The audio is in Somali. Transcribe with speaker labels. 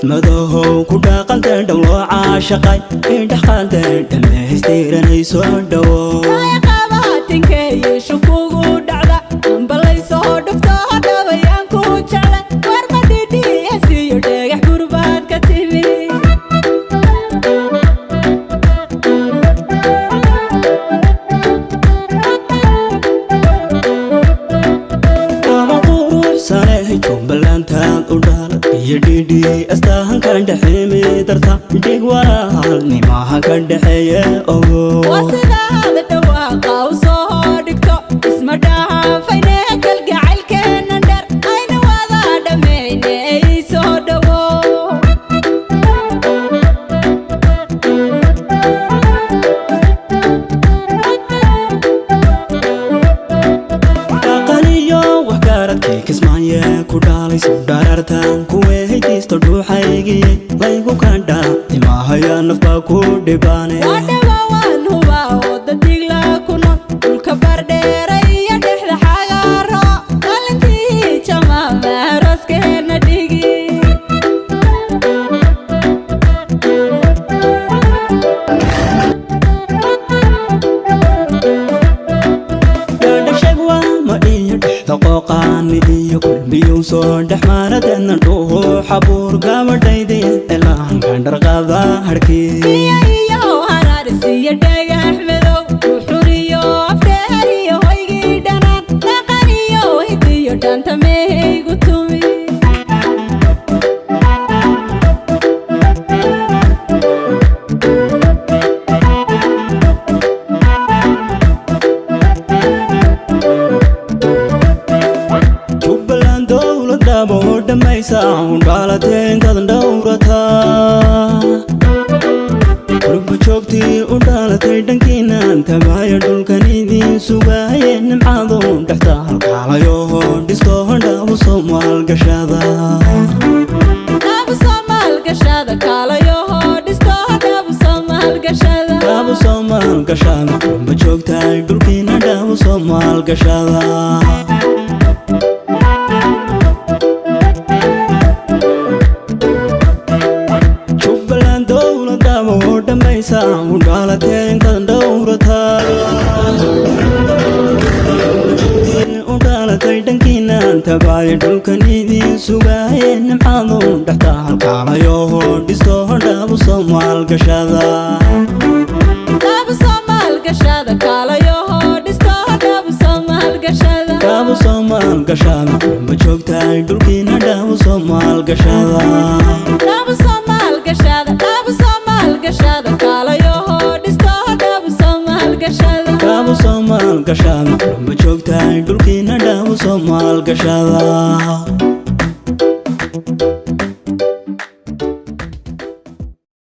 Speaker 1: مدوه كودا قلتن دولو عاشقاي إنت قلتن دمهستيرن يسودو
Speaker 2: يا قاباتن كي شكوغو دعدا أمبلي سو دفتو دبيان كو جعلا ورمدي دي يسيو ديح قربان كتبي
Speaker 1: أما قروح سانه جنبلانتان ودالا يديدي أستاهن كان دحيمي درتا ديق ورالني ماها كان دحيه
Speaker 2: وسيدا هذا دواقا وصوه دكتو اسم داها فينيك القعال كان ندر أين واضا دميني يسو دوو
Speaker 1: kismaaye ku dhaalay soo dhaarartaan kuwee haytiisto dhuuxaygii laygu kandha timahaya nafbaa ku dhibaane
Speaker 2: wadhawa waan hubaa wada digla kuno dhulka bardheera iyo dhexda xagaaro qalintii jamaama aroskeena dhigi
Speaker 1: qoqaani iyo kulmiyuu soo dhex maaradeedna dhuuhu xabuur gabadhaydi ilaan kandharqada harkii
Speaker 2: iyo haraarisiyo dhagax madow uxuriyo afdheer iyo hoygii dhanaan dhaqan iyo hidiyo dhanta meehaygu tumi
Speaker 1: dhaalateen kadan dhowrataa qurba joogtii u dhaalatay dhankiinaan tagaaya dhulkan idiin sugaaye nimcaadu dhexta halkaalayo dhisto dhaabu soomaalgashada qurba joogtay dhulkiina dhaabu soomaalgashada dhaalateen kadan dhowrataa u dhaalatay dhankiinaan tagaaya dhulkan idiin sugaaye nimcaadu dhexta halkaalayo dhisto dhaabu soomaalgashada qurba joogtay dhulkiina dhaabu soomaalgashada qurba joogtay dhulkiina dhaabu soomaalgashada